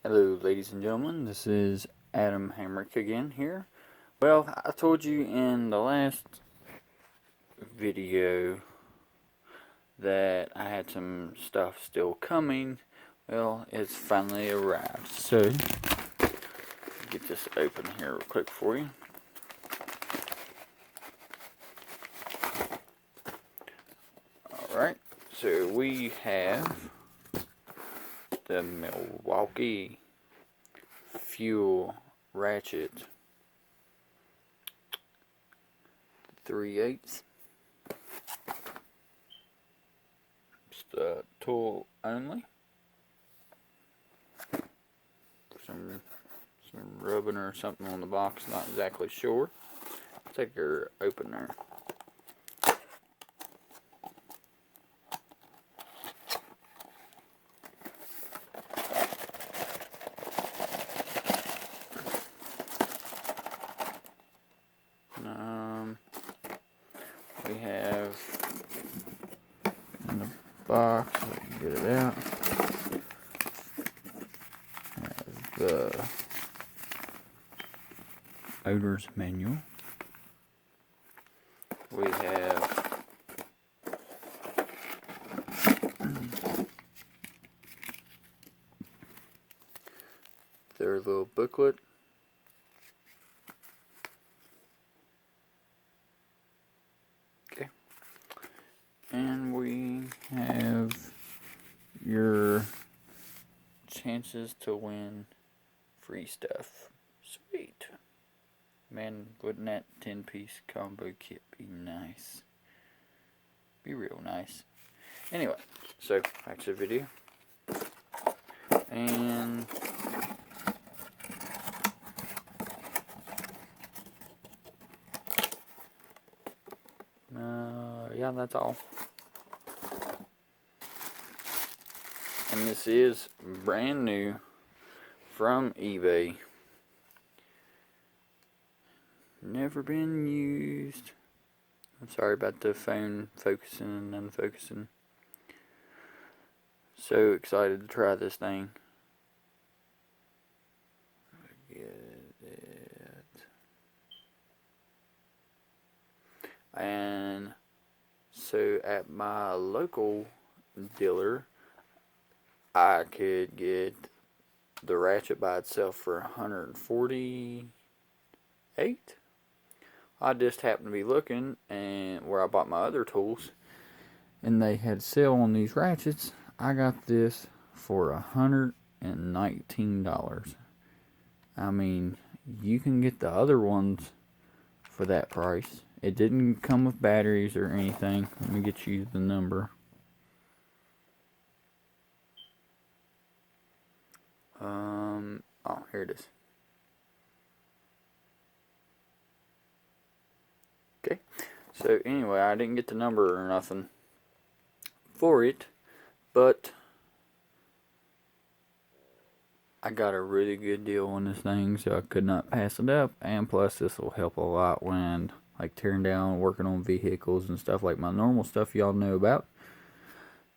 Hello ladies and gentlemen, this is Adam Hamrick again here. Well, I told you in the last video that I had some stuff still coming. Well, it's finally arrived. So, get this open here real quick for you. Alright, so we have the Milwaukee fuel ratchet 3/8. Just tool only. Some rubbing or something on the box, not exactly sure. Take your opener. We have in the box, I can get it out, have the owner's manual. We have their little booklet. Okay. And we have your chances to win free stuff. Sweet. Man, wouldn't that 10-piece combo kit be nice? Be real nice. Anyway, so back to the video. And yeah, that's all. And this is brand new from eBay. Never been used. I'm sorry about the phone focusing and unfocusing. So excited to try this thing. Get it. And so at my local dealer, I could get the ratchet by itself for $148. I just happened to be looking and where I bought my other tools, and they had sale on these ratchets. I got this for $119. I mean, you can get the other ones for that price. It didn't come with batteries or anything. Let me get you the number. Oh, here it is. Okay, so anyway, I didn't get the number or nothing for it, but I got a really good deal on this thing, so I could not pass it up. And plus, this will help a lot when like tearing down, working on vehicles and stuff like my normal stuff y'all know about.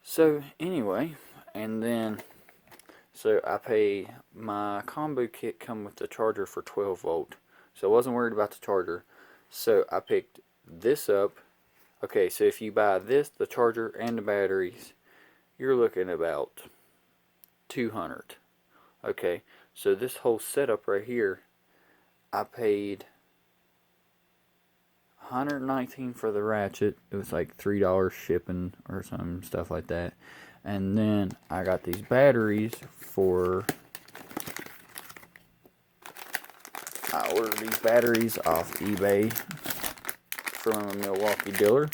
So anyway, and then so I pay my combo kit come with the charger for 12 volt. So I wasn't worried about the charger. So I picked this up. Okay, so if you buy this, the charger and the batteries, you're looking at about $200. Okay, so this whole setup right here, I paid $119 for the ratchet. It was like $3 shipping or some stuff like that. And then I got these batteries for, I ordered these batteries off eBay from a Milwaukee dealer.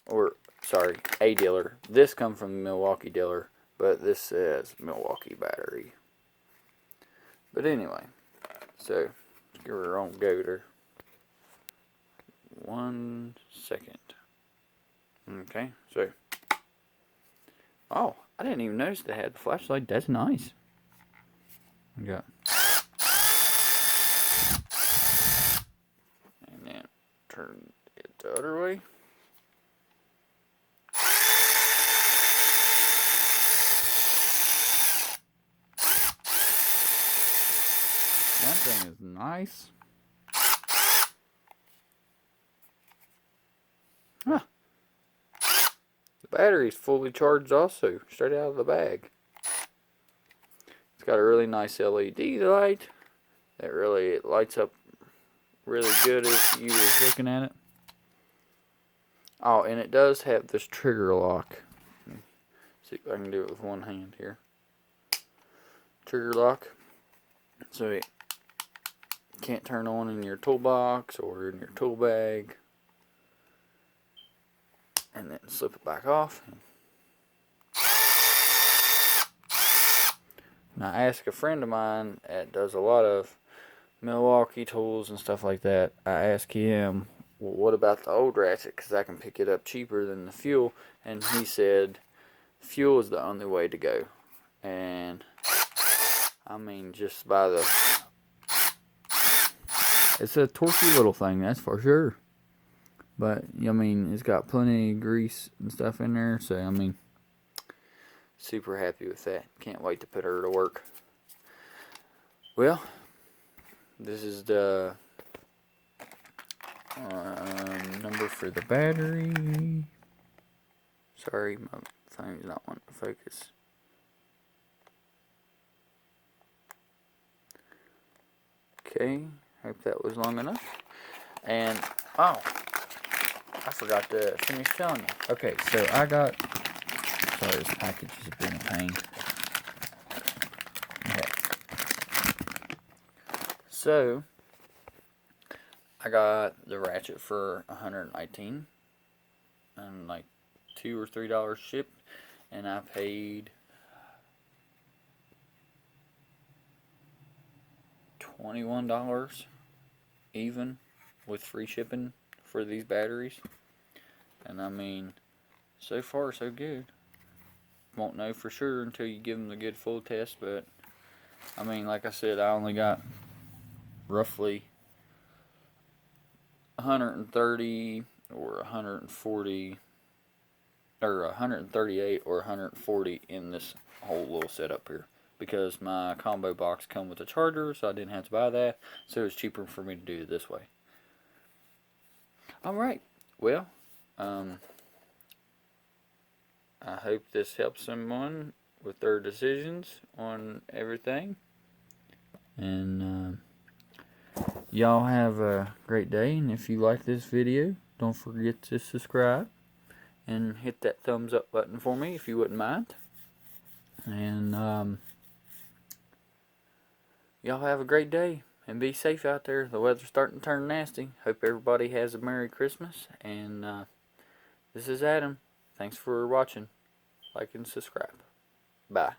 Or, sorry, a dealer. This come from the Milwaukee dealer, but this says Milwaukee battery. But anyway, so let's give her own go. 1 second. Okay, so. Oh, I didn't even notice they had the flashlight. That's nice. We got. And then turn it the other way. That thing is nice. Huh. The battery's fully charged also, straight out of the bag. It's got a really nice LED light that really lights up really good if you was looking at it. Oh, and it does have this trigger lock. See if I can do it with one hand here. Trigger lock. So it can't turn on in your toolbox or in your tool bag. And then slip it back off. Now I asked a friend of mine that does a lot of Milwaukee tools and stuff like that. I asked him, well, what about the old ratchet? Because I can pick it up cheaper than the fuel. And he said, fuel is the only way to go. And I mean, just by the... It's a torquey little thing, that's for sure. But, I mean, it's got plenty of grease and stuff in there. So, I mean, super happy with that. Can't wait to put her to work. Well, this is the number for the battery. Sorry, my phone's not wanting to focus. Okay, hope that was long enough. And, oh, I forgot to finish telling you. Okay, so I got, sorry, this package is being a pain. Okay. So, I got the ratchet for $119 and like $2 or $3 shipped, and I paid $21 even with free shipping for these batteries. And I mean, so far so good. Won't know for sure until you give them the good full test, but I mean, like I said, I only got roughly 130 or 140 or 138 or 140 in this whole little setup here, because my combo box come with a charger, so I didn't have to buy that, so it's cheaper for me to do it this way. Alright, well, I hope this helps someone with their decisions on everything, and y'all have a great day. And if you like this video, don't forget to subscribe and hit that thumbs up button for me if you wouldn't mind. And y'all have a great day and be safe out there. The weather's starting to turn nasty. Hope everybody has a Merry Christmas. And this is Adam. Thanks for watching. Like and subscribe. Bye.